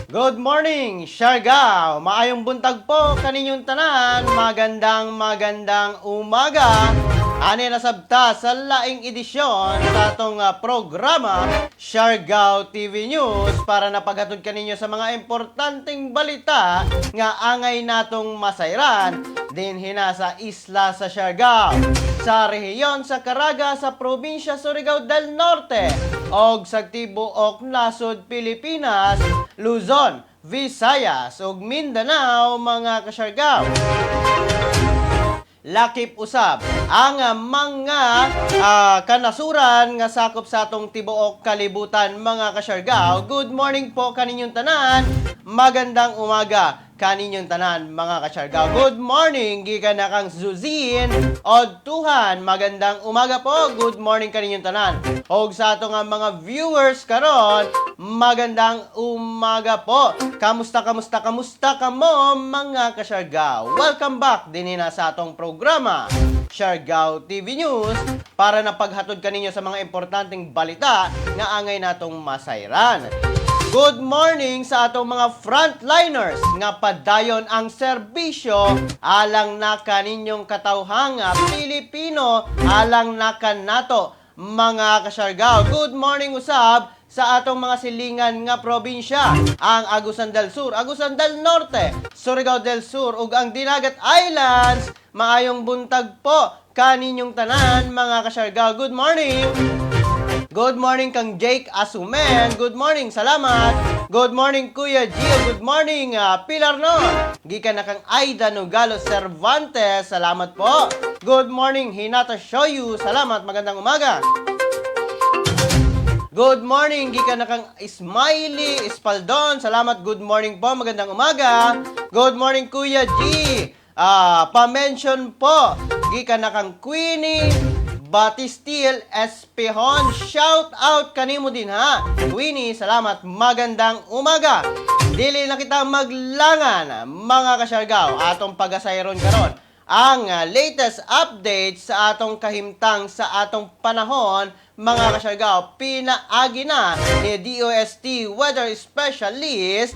Good morning, Siargao! Maayong buntag po kaninyong tanan, magandang umaga. Ani na sabta sa laing edisyon sa atong programa, Siargao TV News, para napaghatod kaninyo sa mga importanteng balita nga angay natong masayran din hina sa isla sa Siargao, sa rehiyon sa Caraga sa probinsya Surigao del Norte, og sa tibuok nasod Pilipinas, Luzon, Visayas ug Mindanao mga ka-Siargao. Lakip usab ang mga kanasuran nga sakop sa atong tibuok kalibutan mga ka-Siargao. Good morning po kaninyong tanan. Magandang umaga kaninyong tanan mga ka-Siargao. Good morning gikan na kang Zuzin Odtuhan. Magandang umaga po. Good morning kaninyong tanan. Og sa ato nga mga viewers karon, magandang umaga po. Kamusta ka mo mga ka-Siargao? Welcome back din na sa atong programa, Siargao TV News, para napaghatod kaninyo sa mga importanteng balita nga angay natong masayran. Good morning sa atong mga frontliners nga padayon ang serbisyo alang na kaninyong katawhang Pilipino, alang na kanato mga ka-Siargao. Good morning usab sa atong mga silingan nga probinsya, ang Agusan del Sur, Agusan del Norte, Surigao del Sur ug ang Dinagat Islands. Maayong buntag po kaninyong tanan mga ka-Siargao. Good morning. Good morning kang Jake Asumen. Good morning, salamat. Good morning Kuya Gio. Good morning Pilar Non. Gikan na kang Aida Nogalo Cervantes. Salamat po. Good morning Hinata Shoyu. Salamat, magandang umaga. Good morning gikan na kang Smiley Espaldon. Salamat, good morning po, magandang umaga. Good morning Kuya G. Pa-mention po gikan na kang Queenie Batistil Espihon. Shout out kanimo din ha. Queenie, salamat, magandang umaga. Dili na kita maglangan mga ka-Siargao, atong pagasayron karon ang latest update sa atong kahimtang sa atong panahon mga ka-Siargao. Pinaagi na ni DOST Weather Specialist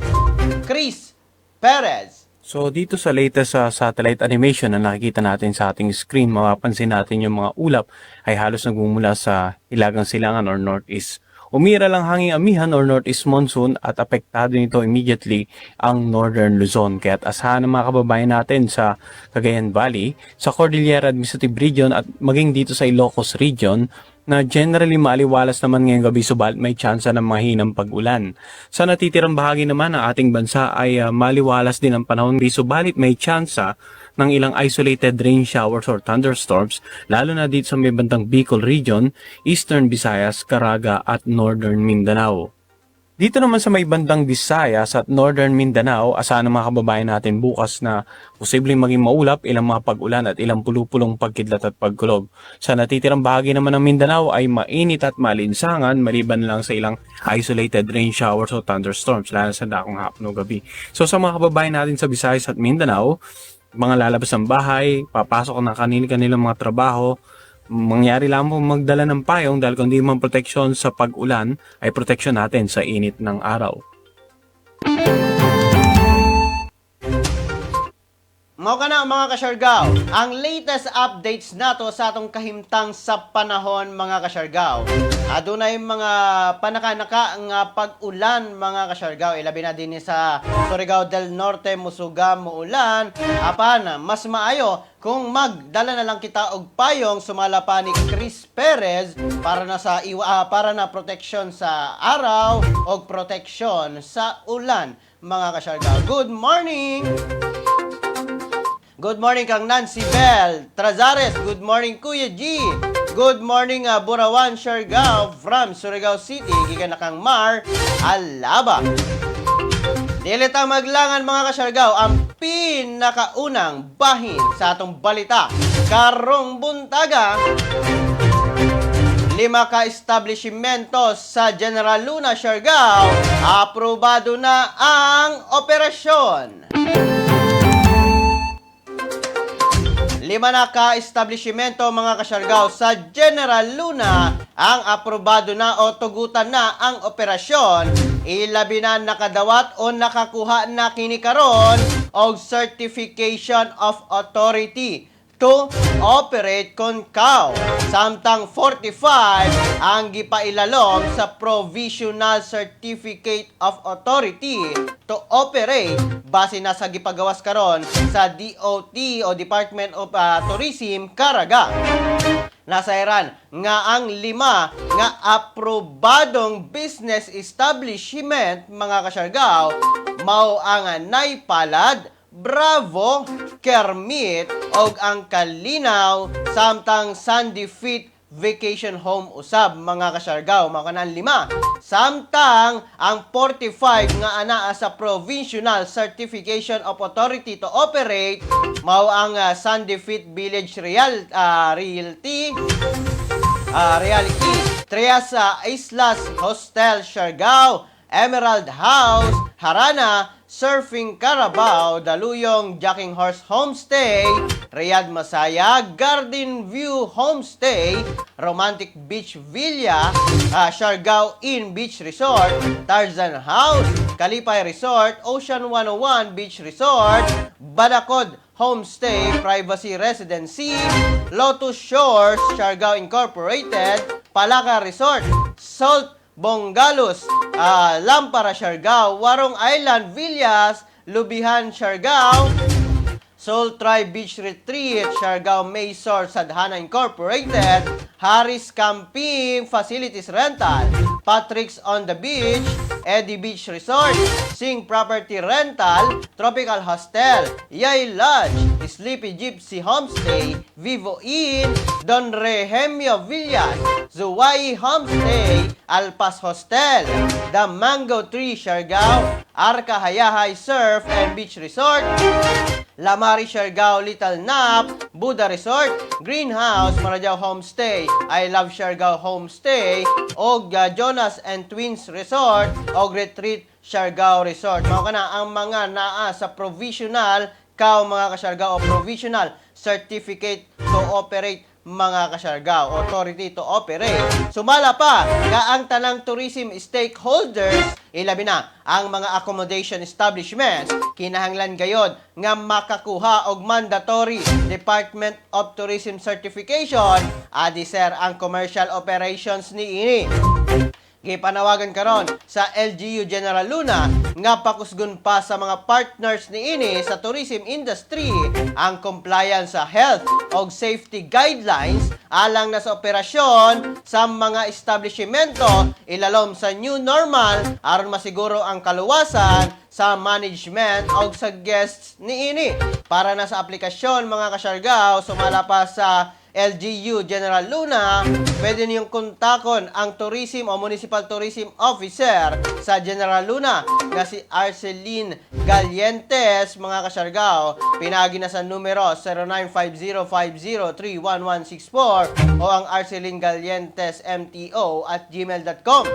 Chris Perez. So dito sa latest satellite animation na nakikita natin sa ating screen, mapapansin natin yung mga ulap ay halos nagmumula sa Hilagang Silangan or Northeast. Umira lang hanging amihan or Northeast monsoon at apektado nito immediately ang Northern Luzon. Kaya't asahan ng mga kababayan natin sa Cagayan Valley, sa Cordillera Administrative Region at maging dito sa Ilocos Region na generally maaliwalas naman ngayong gabi subalit may tsansa ng mahinang pag-ulan. Sa natitirang bahagi naman ng ating bansa ay maliwalas din ang panahon subalit may tsansa ng ilang isolated rain showers or thunderstorms lalo na dito sa may bandang Bicol Region, Eastern Visayas, Caraga at Northern Mindanao. Dito naman sa may bandang Visayas at Northern Mindanao, asahan ng mga kababayan natin bukas na posibleng maging maulap, ilang mga pag-ulan at ilang pulupulong pagkidlat at pagkulog. Sa natitirang bahagi naman ng Mindanao ay mainit at malinsangan maliban lang sa ilang isolated rain showers o thunderstorms lalo sa dakong hapon o gabi. So sa mga kababayan natin sa Visayas at Mindanao, mga lalabas ng bahay, papasok na kanilang mga trabaho, mangyari lang po magdala ng payong dahil kung di man proteksyon sa pag-ulan ay proteksyon natin sa init ng araw. Mao kana mga ka-Siargao, ang latest updates nato sa atong kahimtang sa panahon mga ka-Siargao. Adunay mga panakanaka nga pag-ulan mga ka-Siargao, ilabi na din sa Surigao del Norte, Musuga, muulan. Apan mas maayo kung magdala na lang kita og payong sumala pa ni Chris Perez para na proteksyon sa araw og proteksyon sa ulan mga ka-Siargao. Good morning. Good morning kang Nancy Bell Trazares. Good morning Kuya G. Good morning Burawan Siargao from Surigao City. Gikan na kang Mar Alaba. Dili ta maglangan mga ka-Siargao ang pinakaunang bahin sa atong balita karong buntaga. 5 ka establishmento sa General Luna, Siargao, aprobado na ang operasyon. 5 na ka-establishmento mga kasyargaw sa General Luna ang aprobado na o tugutan na ang operasyon. Ilabi na nakadawat o nakakuha na kinikaron og Certification of Authority to operate Concao. Samtang 45 ang gipailalom sa Provisional Certificate of Authority to operate base na sa gipagawas karon sa DOT o Department of Tourism Caraga. Nasairan nga ang 5 nga aprobadong business establishment mga kasyargaw mao ang Naipalad, Bravo, Kermit og ang Kalinaw samtang Sandy Fit Vacation Home usab mga kasyargaw mao kanang 5. Samtang ang 45 nga anaa sa Provisional Certification of Authority to Operate mao ang Sandy Fit Village Realty Trias Islas Hostel Siargao, Emerald House Harana, Surfing Carabao, Daluyong Jacking Horse Homestay, Riyadh Masaya, Garden View Homestay, Romantic Beach Villa, Siargao Inn Beach Resort, Tarzan House, Kalipay Resort, Ocean 101 Beach Resort, Badakod Homestay, Privacy Residency, Lotus Shores, Siargao Incorporated, Palaka Resort, Salt Bongalos, Lampara Siargao, Warong Island Villas, Lubihan Siargao, Soul Tribe Beach Retreat, Siargao Maysor Sadhana Incorporated, Harris Camping Facilities Rental, Patrick's on the Beach, Eddie Beach Resort, Sing Property Rental, Tropical Hostel, Yay Lodge, Sleepy Gypsy Homestay, Vivo Inn, Don Rehemio Villas, Zuwai Homestay, Alpas Hostel, The Mango Tree Siargao, Arca Hayahay Surf and Beach Resort, Lamari Siargao Little Nap, Buddha Resort, Greenhouse Marajao Homestay, I Love Siargao Homestay, og Jonas and Twins Resort, og Retreat Siargao Resort. Mao kana ang mga naa sa provisional mga kasyargao o provisional certificate to operate mga kasyargao, authority to operate. Sumala pa nga ang tanang tourism stakeholders, ilabi na ang mga accommodation establishments, kinahanglan gayod nga makakuha og mandatory Department of Tourism certification adi sir ang commercial operations niini. Gipanawagan karon sa LGU General Luna nga pakusgon pa sa mga partners niini sa tourism industry ang compliance sa health og safety guidelines alang na sa operasyon sa mga establishmento ilalom sa new normal aron masiguro ang kaluwasan sa management o sa guests niini. Para na sa aplikasyon mga kasyargao, sumala pa sa LGU General Luna, pwede niyong kontakon ang tourism o municipal tourism officer sa General Luna na si Arceline Galientes mga kasyargao. Pinagi na sa numero 095050311164 o ang arcelinegalientesmto@gmail.com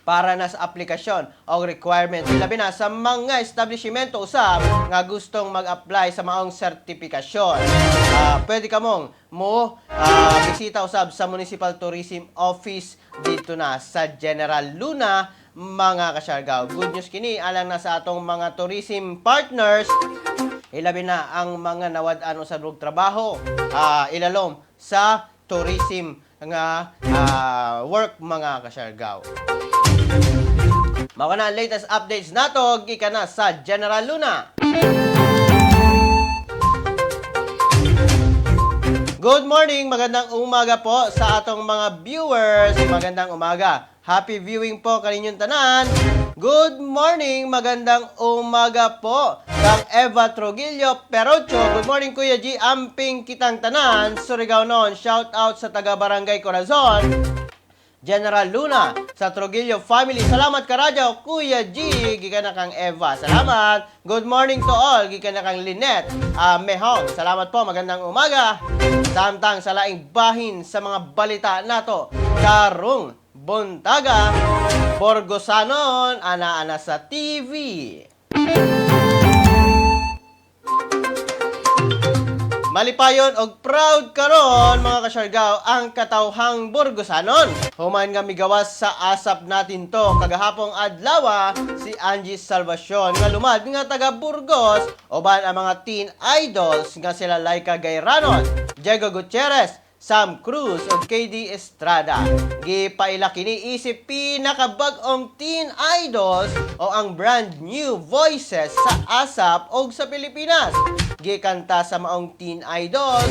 para na sa aplikasyon o requirement. Ilabi na sa mga establishmento usab nga gustong mag-apply sa maong sertifikasyon. Pwede ka mong bisita usab sa Municipal Tourism Office dito na sa General Luna mga kasyargao. Good news kini alang na sa atong mga tourism partners. Ilabi na ang mga nawad-an sa trabaho ilalom sa tourism nga work mga kasyargao. Mao na latest updates nato gikan na sa General Luna. Good morning, magandang umaga po sa atong mga viewers. Magandang umaga. Happy viewing po kaninyong tanan. Good morning, magandang umaga po kang Eva Trujillo Perocho. Good morning Kuya G, amping kitang tanan. Surigao noon, shout out sa taga Barangay Corazon, General Luna, sa Trujillo family. Salamat karadyo, Kuya G, gikan na kang Eva. Salamat. Good morning to all, gikan na kang Lynette Mehong. Salamat po, magandang umaga. Samtang sa laing bahin sa mga balita nato, karong buntaga, Borgosanon, ana-ana sa TV. Malipayon og proud karon mga kasyargaw ang katawhang Burgosanon. Human nga migawas sa asap natin to kagahapong adlaw si Angie Salvacion nga lumad nga taga Burgos uban ang mga teen idols nga sila Laika Gairanon, Diego Gutierrez, Sam Cruz o KD Estrada. Gipaila kini isip pinakabag-ong teen idols o ang brand new voices sa ASAP o sa Pilipinas. Gikanta sa maong teen idols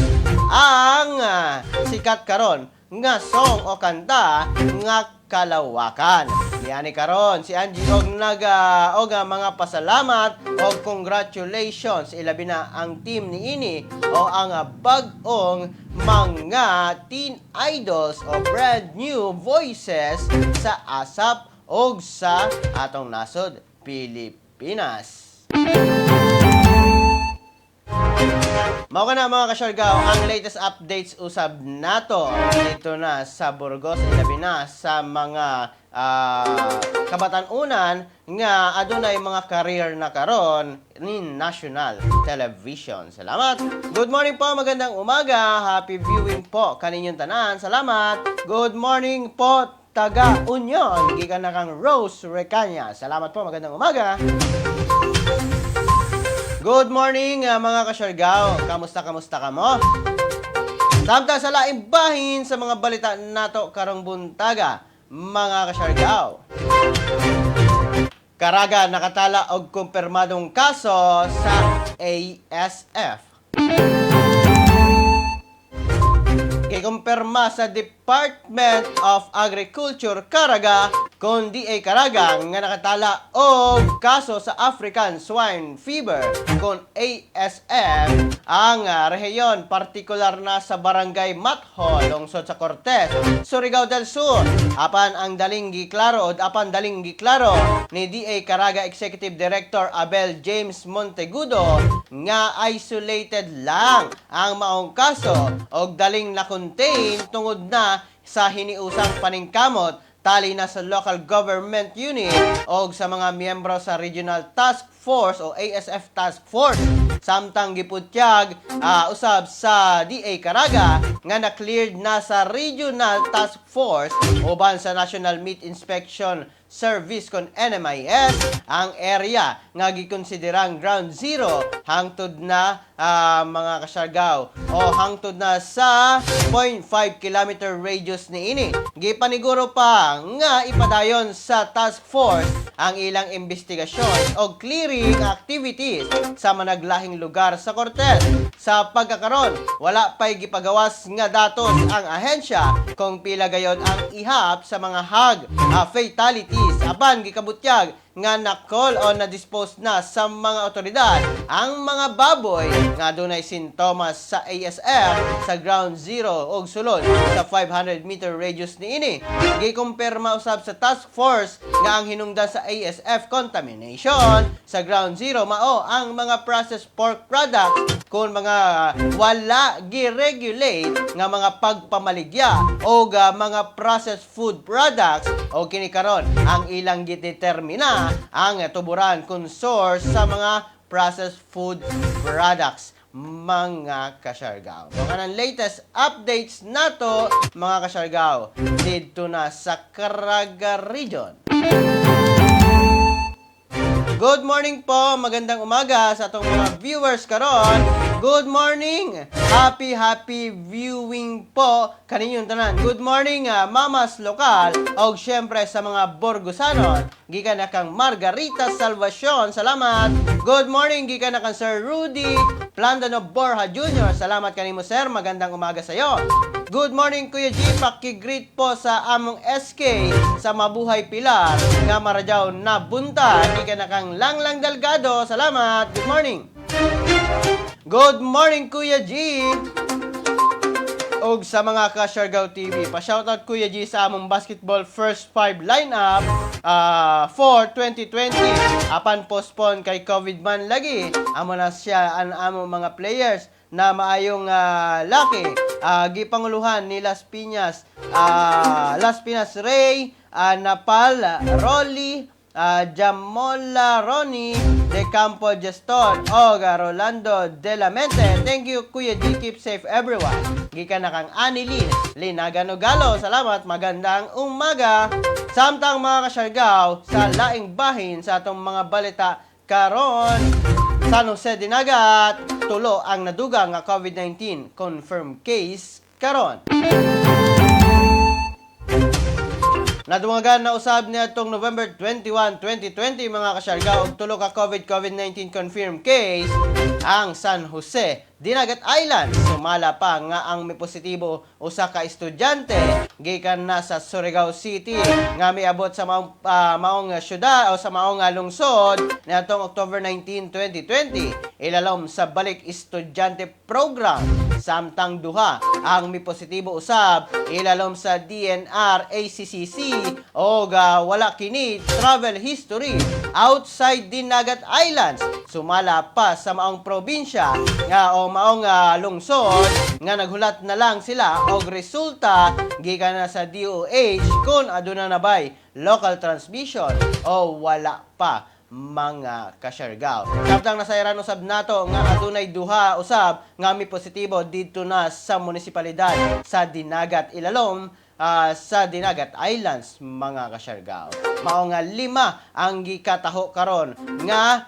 ang sikat karon nga song o kanta nga Kalawakan. Diani karon si Angie og mga pasalamat og congratulations ilabi na ang team ni ini o ang bag-ong mga teen idols o brand new voices sa ASAP og sa atong nasod Pilipinas. Mao na mga kasyargaw ang latest updates usab nato dito na sa Burgos ilabi na sa mga kabatan-unan nga adunay mga career na karon ni national television. Salamat. Good morning po, magandang umaga. Happy viewing po kaninyong tanan. Salamat. Good morning po taga Union. Gikan na kang Rose Recanya. Salamat po, magandang umaga. Good morning mga kasyargaw. Kamusta ka mo? Samtang sa laing bahin sa mga balita nato karong buntaga, mga kasyargaw. Karaga nakatala og kumpirmadong kaso sa ASF. Kikumpirma sa Department of Agriculture Caraga kung di ay Caraga nga nakatala og kaso sa African Swine Fever kung ASF ang rehiyon partikular na sa Barangay Matho, lungsod sa Cortes, Surigao del Sur. Apan daling giklaro ni DA Caraga Executive Director Abel James Montegudo nga isolated lang ang maong kaso og daling na-contain tungod na sa hiniusang paningkamot tali na sa local government unit o sa mga miyembro sa Regional Task Force o ASF Task Force. Samtang giputyag usab sa DA Caraga nga na-cleared na sa Regional Task Force uban sa National Meat Inspection Service kon NMIS ang area nga gikonsiderang ground zero hangtod na mga kasyargaw o hangtod na sa 0.5 kilometer radius ni ini. Gipaniguro pa nga ipadayon sa task force ang ilang investigasyon o clearing activities sa managlahing lugar sa Cortes. Sa pagkakaron, wala pa'y gipagawas nga datos ang ahensya kung pila gayod ang ihap sa mga fatalities. Apan gikabutyag nga na-call o na-dispose na sa mga otoridad ang mga baboy nga dunay sintomas sa ASF sa ground zero o sulod sa 500 meter radius ni ini. Gikumpirma usab sa task force nga ang hinungdan sa ASF contamination sa ground zero mao ang mga processed pork products kung mga wala gi-regulate nga mga pagpamaligya o mga processed food products o kini karon ang ilang gidetermina ang tuburan kung source sa mga processed food products, mga kasyargaw. So, kanang latest updates nato, mga kasyargaw, dito na sa Caraga Region. Good morning po, magandang umaga sa atong mga viewers karon. Good morning! Happy viewing po kaninyong tanan. Good morning Mamas Lokal o syempre sa mga Burgosanon. Gikan na kang Margarita Salvacion. Salamat! Good morning gikan na kang Sir Rudy Plandano Borja Jr. Salamat kanimo sir. Magandang umaga sa iyo. Good morning Kuya G. Paki-greet po sa among SK sa Mabuhay Pilar nga Marajaw na bunta. Gikan na kang Langlang Delgado. Salamat! Good morning! Good morning, Kuya G! Og sa mga ka-Siargao TV, pa-shoutout Kuya G sa among basketball first 5 lineup for 2020. Apan postpone kay COVID man lagi. Amo na siya ang among mga players na maayong laki. Gipanguluhan ni Las Piñas Ray, Napal, Rolly, Jamola Roni De Campo Geston, o Rolando De La Mente. Thank you, Kuya G. Keep safe everyone. Gikan na kang Anilin Linaganogalo. Salamat, magandang umaga. Samtang mga kasyargaw, sa laing bahin sa atong mga balita karon, San Jose Dinagat, tulo ang nadugang nga COVID-19 confirmed case karon. Nadungagan na usab niya itong November 21, 2020 mga kasyarga og tulo ka COVID-19 confirmed case ang San Jose Dinagat Island. Sumala pa nga ang may positibo usa ka estudyante gikan na sa Surigao City nga miabot sa maong syudad o sa maong lungsod niadtong October 19, 2020 ilalom sa balik estudyante program. Samtang duha ang may positibo usab ilalom sa DNR ACCC o wala kini travel history outside Dinagat Islands. Sumala pa sa maong probinsya nga o maong lungsod nga naghulat na lang sila og resulta gikan na sa DOH kung aduna na bay local transmission o wala pa mga kasyargaw. Samtang nasayran usab nato nga adunay duha usab nga may positibo dito na sa munisipalidad sa Dinagat Ilalom sa Dinagat Islands mga kasyargaw. Mao nga 5 ang gikataho karon nga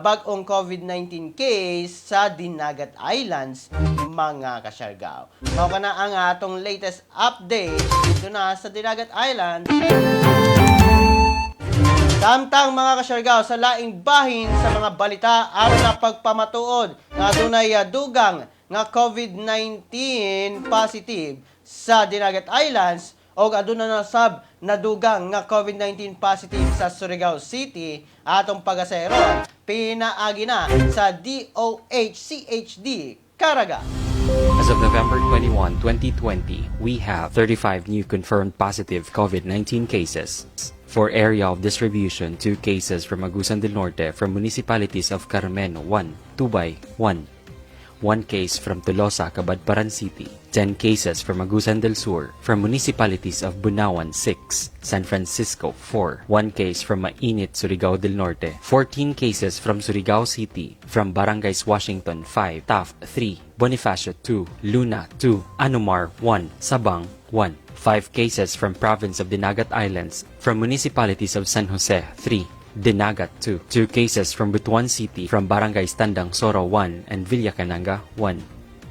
bag-ong COVID-19 case sa Dinagat Islands mga kasyargaw. Mao kana ang atong latest update dito na sa Dinagat Islands. Samtang mga kasyargaw sa laing bahin sa mga balita aron na pagpamatuod nga dunay dugang nga COVID-19 positive sa Dinagat Islands o aduna na sab nadugang nga COVID-19 positive sa Surigao City atong pagasero pinaagi na sa DOH-CHD Caraga. As of November 21, 2020, we have 35 new confirmed positive COVID-19 cases. For area of distribution, 2 cases from Agusan del Norte from municipalities of Carmen 1, Tubay 1. 1 case from Tolosa, Cabadparan City. 10 cases from Agusan del Sur from municipalities of Bunawan 6, San Francisco 4. 1 case from Mainit, Surigao del Norte. 14 cases from Surigao City from Barangays Washington 5, Taft 3, Bonifacio 2, Luna 2, Anumar 1, Sabang 1. 5 cases from province of Dinagat Islands from municipalities of San Jose 3, Dinagat 2. 2 cases from Butuan City from Barangays Tandang Soro 1 and Villacananga 1.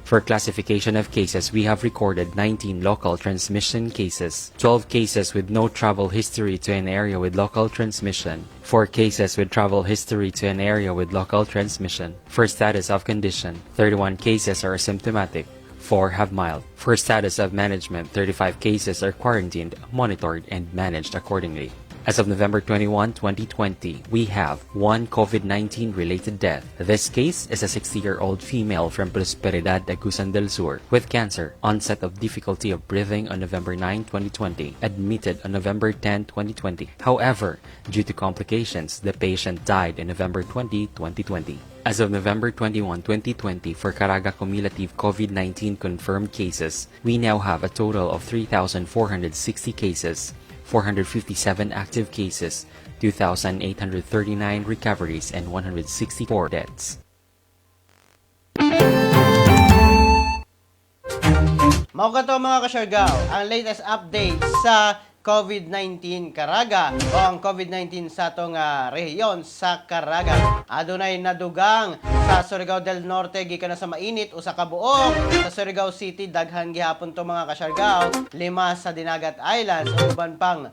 For classification of cases, we have recorded 19 local transmission cases, 12 cases with no travel history to an area with local transmission, 4 cases with travel history to an area with local transmission. For status of condition, 31 cases are asymptomatic, 4 have mild. For status of management, 35 cases are quarantined, monitored, and managed accordingly. As of November 21, 2020, we have 1 COVID-19 related death. This case is a 60-year-old female from Prosperidad, Agusan del Sur with cancer, onset of difficulty of breathing on November 9, 2020, admitted on November 10, 2020. However, due to complications, the patient died in November 20, 2020. As of November 21, 2020, for Caraga cumulative COVID-19 confirmed cases, we now have a total of 3,460 cases, 457 active cases, 2,839 recoveries, and 164 deaths. Mao ka to mga kasyargaw, ang latest update sa COVID-19 Caraga o ang COVID-19 sa atong rehiyon sa Caraga. Adunay nadugang sa Surigao del Norte gikan na sa Mainit usa ka buok, sa Surigao City daghan gihapon to mga kasyargaw, 5 sa Dinagat Islands ug uban pang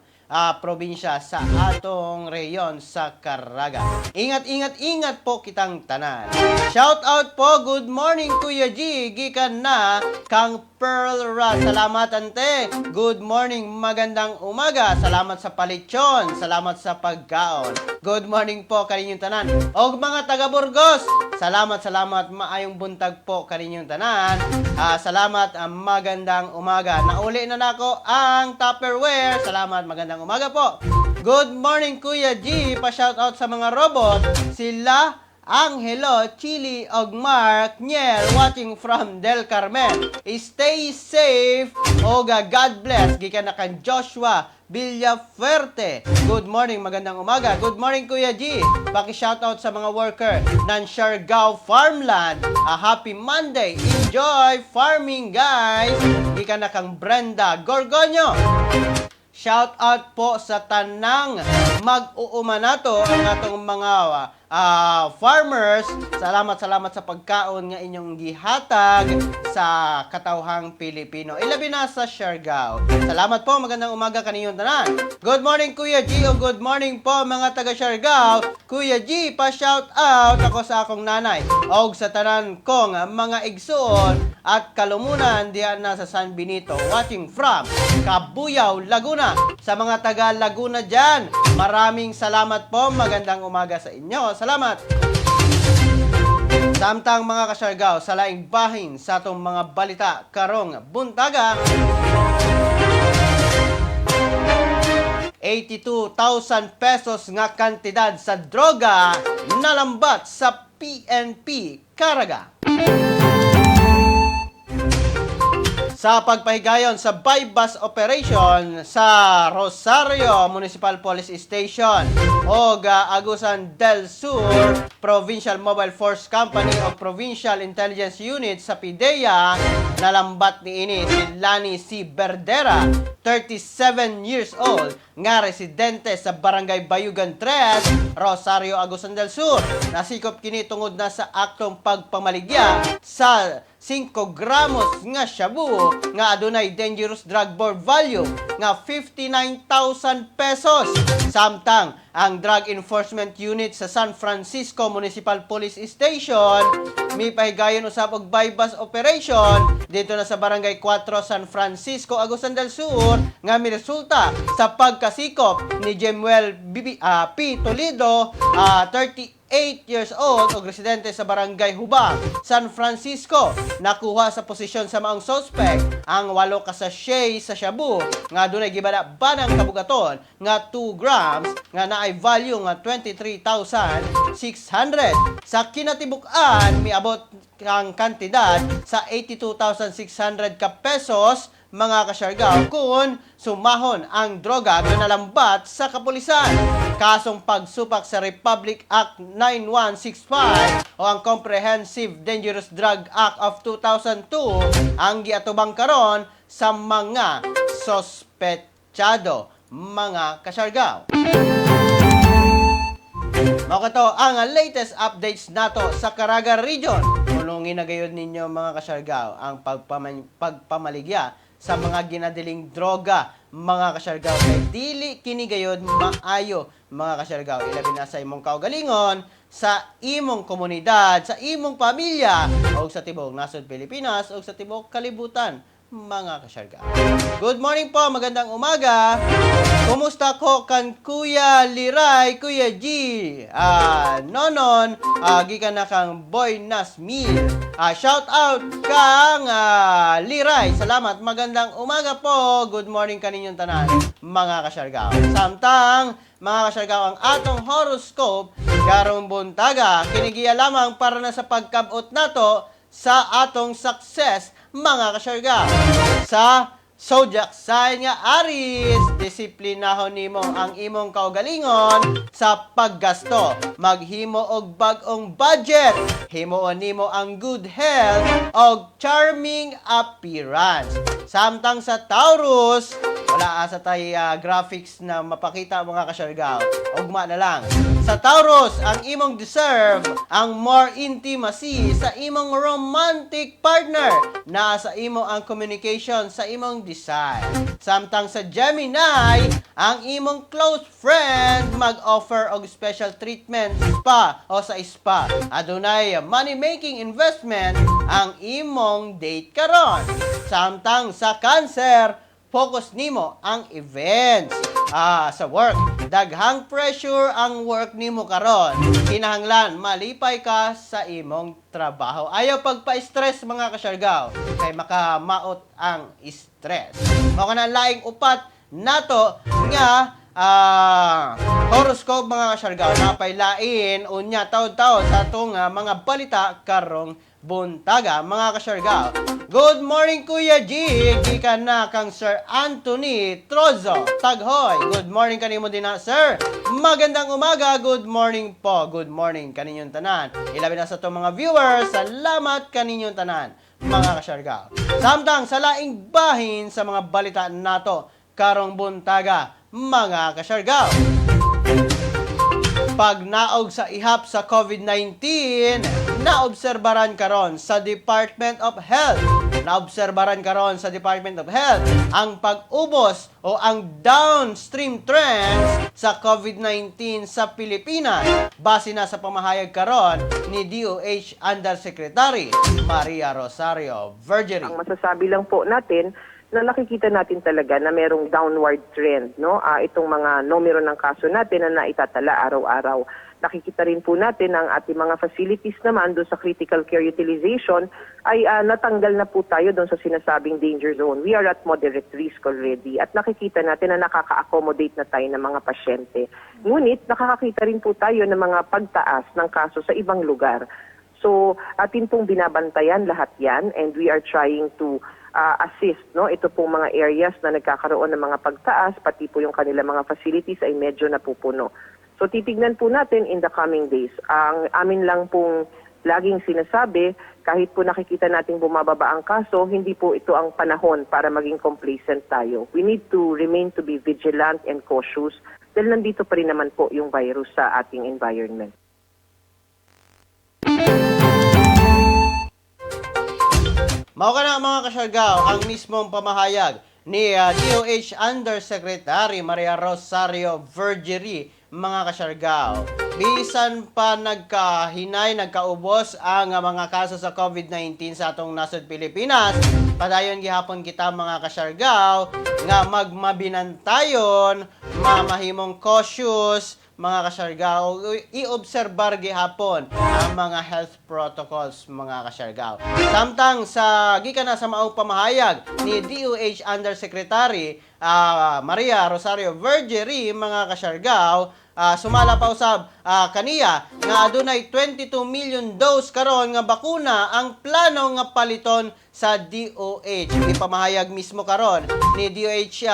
probinsya sa atong rehiyon sa Caraga. Ingat po kitang tanan. Shout out po, good morning Kuya G, gikan na kang Pearl Ra. Salamat ante. Good morning, magandang umaga. Salamat sa palitsyon. Salamat sa pagkaon. Good morning po kaninyong tanan. Og mga taga Burgos, salamat maayong buntag po kaninyong tanan. Salamat, magandang umaga. Nauli na nako ang Tupperware. Salamat, magandang umaga po. Good morning Kuya G. Pa-shoutout sa mga robot. Sila Angelo, Chili, og Mark, Niel, watching from Del Carmen. Stay safe, og God bless. Gikan na kan Joshua Villafuerte. Good morning, magandang umaga. Good morning, Kuya G. Paki-shoutout sa mga worker ng Siargao Farmland. A happy Monday. Enjoy farming, guys. Gikan na kang Brenda Gorgonyo. Shout out po sa tanang mag-uuma nato ang atong mga farmers. Salamat sa pagkaon nga inyong gihatag sa katawhang Pilipino. Ilabi na sa Siargao. Salamat po, magandang umaga kaninyong tanan. Good morning, Kuya G, o good morning po mga taga Siargao. Kuya G, pa-shout out ako sa akong nanay og sa tanan kong mga igsuon at kalumunan diyan na sa San Benito, watching from Cabuyao, Laguna. Sa mga taga Laguna dyan, maraming salamat po. Magandang umaga sa inyo. Salamat. Samtang mga kasyargao, sa laing bahin sa atong mga balita karong buntaga, 82,000 pesos nga kantidad sa droga nalambat sa PNP Caraga. Sa pagpahigayon sa bypass operation sa Rosario Municipal Police Station o Agusan del Sur Provincial Mobile Force Company o Provincial Intelligence Unit sa PIDEA, nalambat niini si Lani C. Berdera, 37 years old, nga residente sa Barangay Bayugan 3, Rosario, Agusan del Sur. Nasikop kini tungod na sa aktong pagpamaligya sa 5 gramos nga shabu nga adunay dangerous drug board value nga 59,000 pesos. Samtang ang Drug Enforcement Unit sa San Francisco Municipal Police Station mipahigayon usab og bypass operation dito na sa Barangay 4 San Francisco, Agusan del Sur nga miresulta sa pagkasikop ni Jemuel P. Toledo, 38 years old o residente sa Barangay Hubang, San Francisco. Nakuha sa posisyon sa maong suspect ang 8 ka sachet sa shabu nga dunay gibala banang kabugaton nga 2 grams nga naay value nga 23,600. Sa kinatibuk-an miabot ang kantidad sa 82,600 ka pesos mga kasyargao kung sumahon ang droga na nalambat sa kapulisan. Kasong pagsupak sa Republic Act 9165 o ang Comprehensive Dangerous Drug Act of 2002 ang giatubang karon sa mga sospechado mga kasyargao. Mga to ang latest updates nato sa Caraga Region. Tulungin na gayon ninyo mga kasyargao ang pagpamaligya sa mga ginadiling droga mga kasyargao kay dili kini gayud maayo mga kasyargao. Ilabi na sa imong kaugalingon, sa imong komunidad, sa imong pamilya o sa tibok nasod Pilipinas o sa tibok kalibutan mga kasyargao. Good morning po, magandang umaga. Kumusta ko kan Kuya Liray, Kuya G, Nonon, gikan na kang Boy Nasmil. Shout out kang Liray. Salamat, magandang umaga po. Good morning kaninyong tanan, mga kasyargao. Samtang, mga kasyargao, ang atong horoscope karong buntaga, kinigiya lamang para na sa pagkabot nato sa atong success, mga kasyargao. Sa zodiac sign nga Aries, disiplinahon nimo ang imong kaugalingon sa paggasto. Maghimo og bag-ong budget. Himuon nimo ang good health og charming appearance. Samtang sa Taurus, wala asa tay graphics na mapakita mga kasyargao. Ugma na lang. Sa Taurus, ang imong deserve ang more intimacy sa imong romantic partner. Nasa imo ang communication sa imong desire. Samtang sa Gemini, ang imong close friend mag-offer og special treatment sa spa. Adunay money-making investment ang imong date karon. Samtang sa Cancer, focus nimo ang events. Sa work, daghang pressure ang work nimo karon. Kinahanglan malipay ka sa imong trabaho. Ayaw pagpa-stress mga kasyargao kay makamaot ang stress. Mao kana laing upat nato nga horoscope mga kasyargaw na pailain unya taod-taod sa atong mga balita karong buntaga mga kasyargaw. Good morning Kuya G, gikan na kang Sir Anthony Trozo Taghoy. Good morning kanimo din na sir. Magandang umaga, good morning po. Good morning kaninyong tanan. Ilabi na sa itong mga viewers, salamat kaninyong tanan mga kasyargaw. Samtang sa laing bahin sa mga balita nato karong buntaga mga kasyargaw. Pag naog sa ihap sa COVID-19, naobserbaran karon sa Department of Health. Naobserbaran karon sa Department of Health ang pag-ubos o ang downstream trends sa COVID-19 sa Pilipinas base na sa pamahayag karon ni DOH Undersecretary Maria Rosario Vergerie. Ang masasabi lang po natin na nakikita natin talaga na merong downward trend, no? Itong mga numero ng kaso natin na naitatala araw-araw. Nakikita rin po natin ang ating mga facilities naman doon sa critical care utilization ay natanggal na po tayo doon sa sinasabing danger zone. We are at moderate risk already at nakikita natin na nakaka-accommodate na tayo ng mga pasyente. Ngunit nakakakita rin po tayo ng mga pagtaas ng kaso sa ibang lugar. So atin pong binabantayan lahat yan and we are trying to assist, no? Ito pong mga areas na nagkakaroon ng mga pagtaas, pati po yung kanilang mga facilities ay medyo napupuno. So titignan po natin in the coming days. Ang amin lang pong laging sinasabi, kahit po nakikita natin bumababa ang kaso, hindi po ito ang panahon para maging complacent tayo. We need to remain to be vigilant and cautious dahil nandito pa rin naman po yung virus sa ating environment. Mao ka na mga kasyargaw, ang mismong pamahayag ni DOH Undersecretary Maria Rosario Vergerie mga kasyargaw. Bisan pa nagkaubos ang mga kaso sa COVID-19 sa atong nasod Pilipinas, padayon gihapon kita mga kasyargaw nga magmabinantayon, mamahimong cautious mga kasyargaw, i-obserbar gihapon ang mga health protocols mga kasyargaw. Samtang sa gikan na sa maong pamahayag ni DOH Undersecretary Maria Rosario Vergerie mga kasyargaw, sumala pa usab kaniya nga adunay 22 million dose karon nga bakuna ang plano nga paliton sa DOH. Ipamahayag mismo karon ni DOH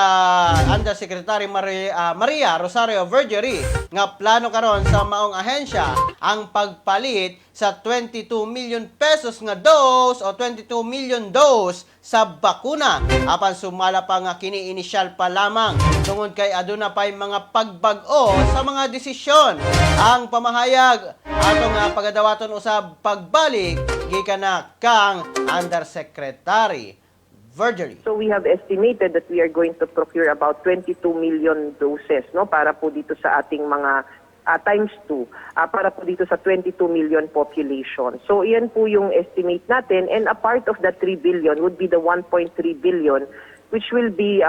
Undersecretary Maria Rosario Vergerie nga plano karon sa maong ahensya ang pagpalit sa 22 million pesos nga dose o 22 million dose sa bakuna. Apan sumala pa nga kini inisyal pa lamang tungod kay aduna pay mga pagbag-o sa mga desisyon. Ang pamahayag atong pagadawaton usab pagbalik gikan na kang Undersecretary Vergerie. So we have estimated that we are going to procure about 22 million doses, no, para po dito sa ating mga times 2 para po dito sa 22 million population. So iyan po yung estimate natin and a part of that 3 billion would be the 1.3 billion which will be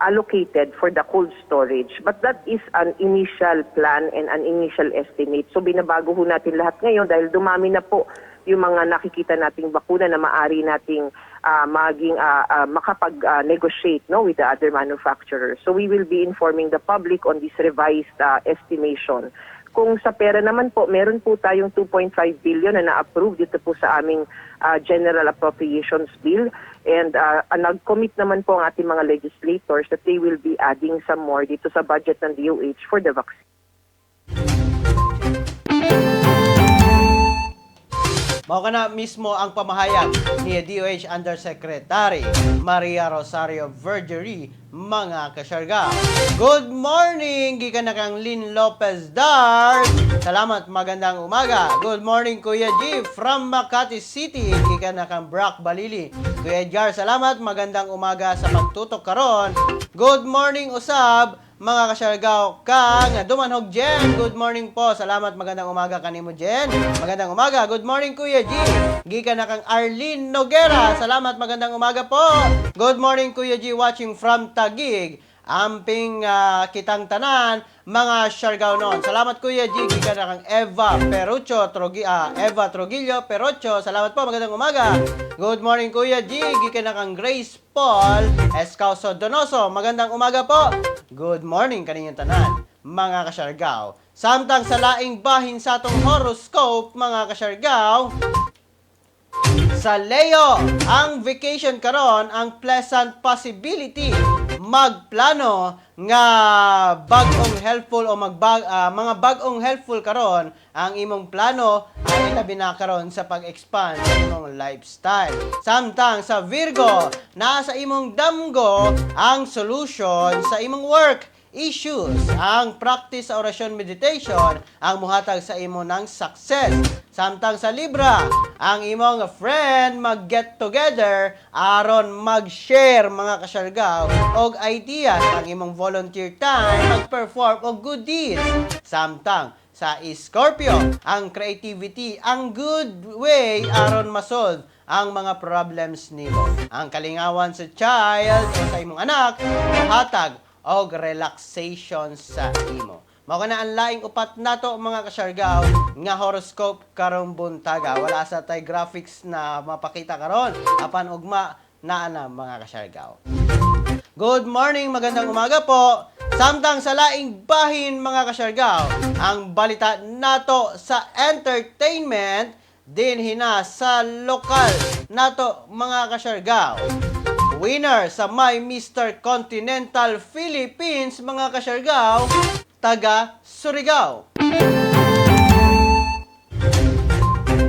allocated for the cold storage. But that is an initial plan and an initial estimate. So binabago ho natin lahat ngayon dahil dumami na po yung mga nakikita nating bakuna na maari nating makapag-negotiate with the other manufacturers. So we will be informing the public on this revised estimation. Kung sa pera naman po, meron po tayong 2.5 billion na na-approve dito po sa aming General Appropriations Bill. And nag-commit naman po ang ating mga legislators that they will be adding some more dito sa budget ng DOH for the vaccine. Mao kana mismo ang pamahayag ni DOH Undersecretary Maria Rosario Vergerie mga kasyarga. Good morning gikan na kang Lynn Lopez Dar. Salamat, magandang umaga. Good morning Kuya G from Makati City gikan na kang Brock Balili. Kuya Edgar, salamat, magandang umaga sa pagtutok karon. Good morning usab mga kasyargaw kang Dumanhog Jen. Good morning po. Salamat, magandang umaga kanimo Jen. Magandang umaga. Good morning Kuya G. Gikan na kang Arlene Noguera. Salamat, magandang umaga po. Good morning Kuya G watching from Taguig. amping kitang tanan, mga Siargao noon. Salamat Kuya G, gikan na kang Eva Trogillo Perocho. Salamat po, magandang umaga. Good morning Kuya G, gikan na kang Grace Paul Escauso Donoso. Magandang umaga po. Good morning kaninyong tanan, mga ka-Siargao. Samtang sa laing bahin sa atong horoscope, mga ka-Siargao, sa Leo, ang vacation karon ang pleasant possibility magplano nga bagong helpful o mga bagong helpful karon ang imong plano ay labi na karon sa pag-expand sa imong lifestyle. Samtang sa Virgo, nasa imong damgo ang solution sa imong work issues. Ang practice sa orasyon meditation ang muhatag sa imo ng success. Samtang sa Libra, ang imong friend mag-get together aron mag-share mga ka-Siargao og ideas. Ang imong volunteer time mag-perform og good deeds. Samtang sa Scorpio, ang creativity ang good way aron masolve ang mga problems nimo. Ang kalingawan sa child o sa imong anak muhatag og relaxation sa imo. Mao na ang laing upat nato mga ka-Siargao nga horoscope karong buntaga. Wala sa tay graphics na mapakita karon apan ugma naa na mga ka-Siargao. Good morning, magandang umaga po. Samtang sa laing bahin mga ka-Siargao, ang balita nato sa entertainment din hina sa lokal nato mga ka-Siargao. Winner sa My Mr. Continental Philippines, mga ka-Siargao, taga Surigao.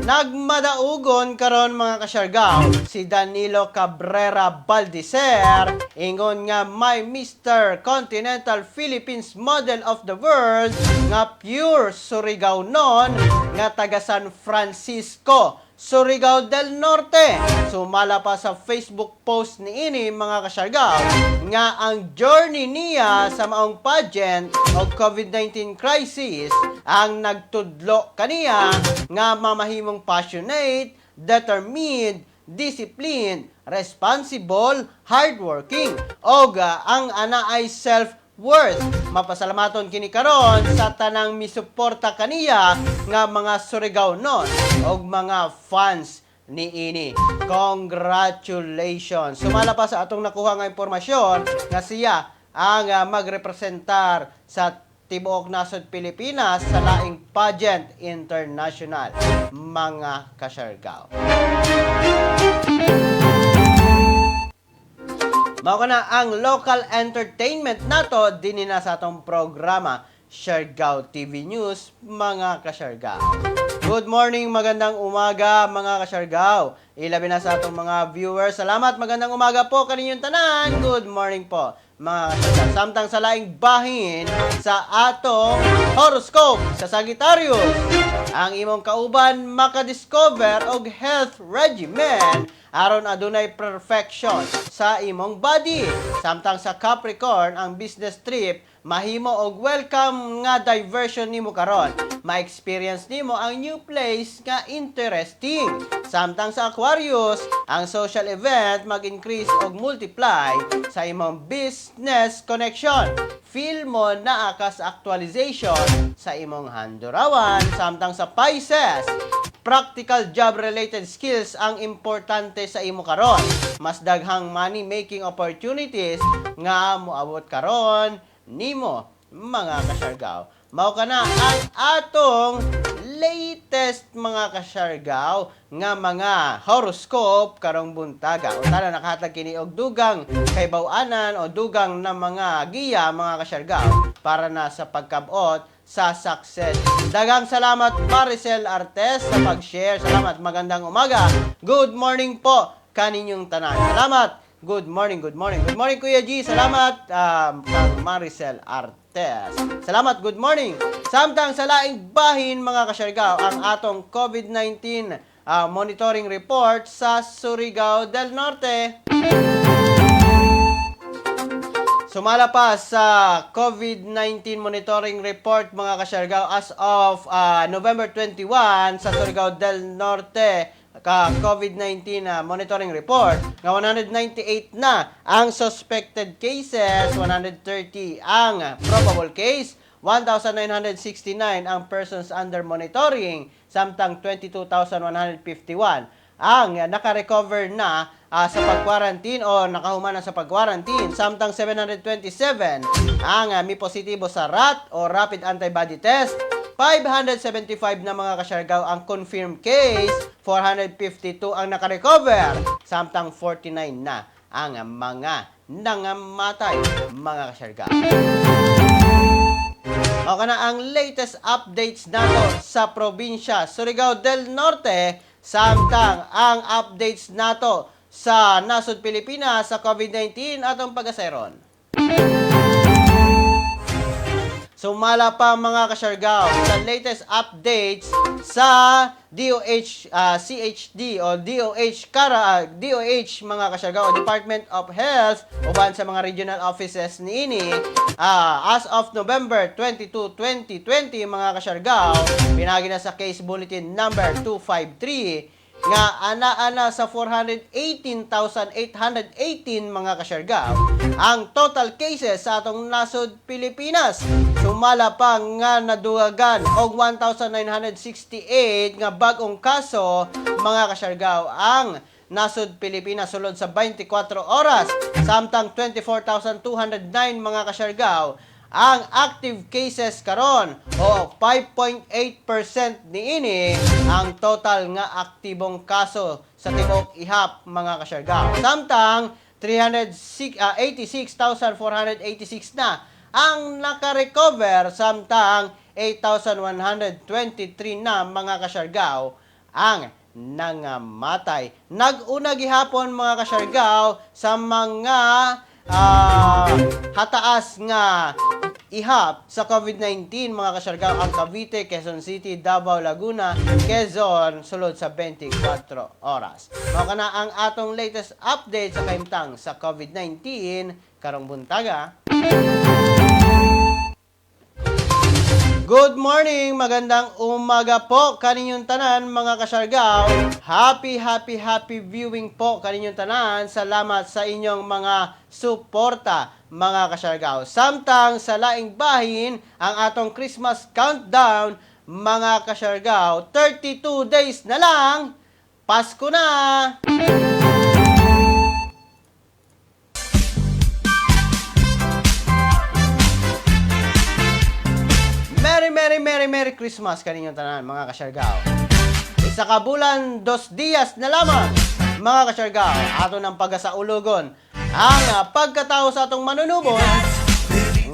Nagmadaugon karon mga ka-Siargao si Danilo Cabrera Baldicer ingon nga My Mr. Continental Philippines Model of the World nga pure Surigao non nga taga San Francisco, Surigao del Norte. Sumala pa sa Facebook post ni ini mga ka-Siargao nga ang journey niya sa maong pageant o COVID-19 crisis ang nagtudlo kaniya nga mamahimong passionate, determined, disciplined, responsible, hardworking og ang ana ay self-worth. Mapasalamaton kini karon sa tanang misuporta kaniya nga mga Surigao non og mga fans ni ini. Congratulations! Sumala pa sa atong nakuha nga impormasyon nga siya ang magrepresentar sa tibuok nasod Pilipinas sa laing pageant international, mga ka-Siargao. Mao kana ang local entertainment nato dinhi na sa atong programa Siargao TV News, mga ka-Siargao. Good morning, magandang umaga mga ka-Siargao. Ilabi na sa atong mga viewers. Salamat, magandang umaga po kaninyong tanan. Good morning po mga ka-Siargao. Samtang sa laing bahin sa atong horoscope sa Sagittarius, ang imong kauban makadiscover og health regimen aron adunay perfection sa imong body. Samtang sa Capricorn, ang business trip mahimo og welcome nga diversion nimo karon. Ma-experience nimo ang new place nga interesting. Samtang sa Aquarius, ang social event mag-increase og multiply sa imong business connection. Feel mo na akas actualization sa imong handurawan. Samtang sa Pisces, practical job-related skills ang importante sa imo karon. Mas daghang money-making opportunities nga moabot karon nimo, mga ka-Siargao. Mao kana ang atong latest mga ka-Siargao nga mga horoscope karong buntaga. Untana nakahatag kini og dugang kaybaw-anan o dugang na mga giya mga ka-Siargao para na sa pagkabot sa success. Daghang salamat Maricel Artes sa pag-share. Salamat, magandang umaga. Good morning po kaninyong tanan. Salamat. Good morning, good morning. Good morning Kuya G. Salamat kang Maricel Artes. Salamat, good morning. Samtang sa laing bahin mga ka-Siargao, ang atong COVID-19 monitoring report sa Surigao del Norte. Sumala pa sa COVID-19 monitoring report mga ka-Siargao as of November 21 sa Surigao del Norte, COVID-19 monitoring report nga 198 na ang suspected cases, 130 ang probable case, 1,969 ang persons under monitoring, samtang 22,151 ang naka-recover na sa pag-quarantine o nakahuma na sa pag-quarantine, samtang 727 ang may positibo sa RAT o Rapid Antibody Test, 575 na mga kasyargaw ang confirmed case, 452 ang naka-recover, samtang 49 na ang mga nangamatay, mga kasyargaw. O kana ang latest updates nato sa probinsya Surigao del Norte, samtang ang updates nato sa nasud Pilipinas sa COVID-19 atong pag-aseron. Sumala pa mga kasyargaw sa latest updates sa DOH CHD o DOH mga kasyargaw o Department of Health uban sa mga regional offices niini as of November 22, 2020 mga kasyargaw, pinagi na sa case bulletin number 253 nga ana-ana sa 418,818 mga kasyargaw ang total cases sa atong nasod Pilipinas. Sumala pa nga nadugagan og 1,968 nga bag-ong kaso mga kasyargaw ang nasod Pilipinas sulod sa 24 oras, samtang 24,209 mga kasyargaw ang active cases karon o 5.8% niini ang total nga aktibong kaso sa tibuok ihap mga kasyargaw. Samtang 86,486 na ang naka-recover, samtang 8,123 na mga kasyargaw ang nangamatay. Nag-una gihapon mga kasyargaw sa mga hataas nga ihap sa COVID-19 mga kasyargaw ang Cavite, Quezon City, Davao, Laguna, Quezon sulod sa 24 oras. Mao kana ang atong latest update sa kahimtang sa COVID-19 karong buntaga. Good morning, magandang umaga po kaninyong tanan mga kasyargaw. Happy viewing po kaninyong tanan. Salamat sa inyong mga suporta mga kasyargaw. Samtang sa laing bahin ang atong Christmas countdown mga kasyargaw. 32 days na lang, Pasko na! Merry Christmas kaninyong tanan mga kasyargaw. Isa ka bulan, 2 dias na lamang mga kasyargaw, ato ng pagasaulugon ang pagkatao sa atong manunubon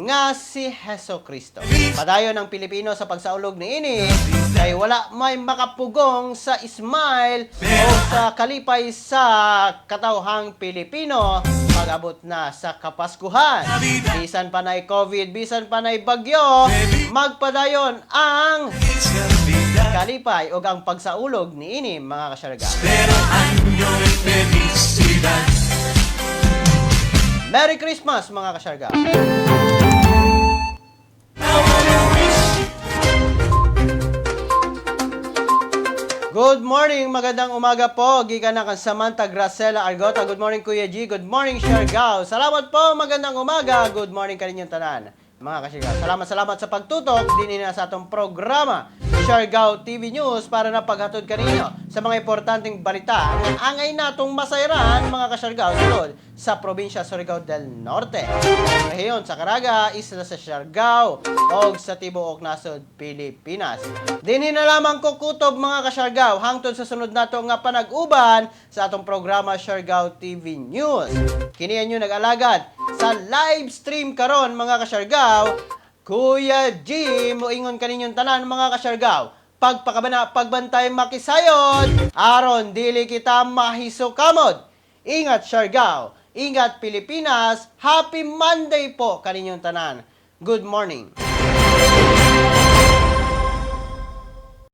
nga si Heso Kristo. Padayon ng Pilipino sa pagsaulog ni ini kay wala may makapugong sa smile o sa kalipay sa katawhang Pilipino pag-abot na sa Kapaskuhan. Bisan pa na'y COVID, bisan pa na'y bagyo, magpadayon ang kalipay o ang pagsaulog ni ini mga kasyargaw. Merry Christmas mga kasyargaw. Good morning, magandang umaga po. Gikan na kan Samantha Gracela Argota. Good morning Kuya G. Good morning Siargao. Salamat po, magandang umaga. Good morning kaninyong tanan mga kasyargaw. Salamat sa pagtutok din na sa atong programa Siargao TV News para na paghatod kaninyo sa mga importanteng balita ang angay natong masayran mga kasyargaw sulod sa probinsya Surigao del Norte, rehiyon sa Caraga, isla sa Siargao o sa tibuok nasod Pilipinas. Dinhi na lamang kukutob mga kasyargaw hangtod sa sunod nato nga panag-uban sa atong programa Siargao TV News. Kiniyan nyo nag-alagad sa live stream karon mga kasyargaw. Kuya G, moingon kaninyong tanan mga kasyargaw. Pagpakabana, pagbantay makisayod, aron dili kita mahisukamod. Ingat Siargao, ingat Pilipinas, happy Monday po kaninyong tanan. Good morning.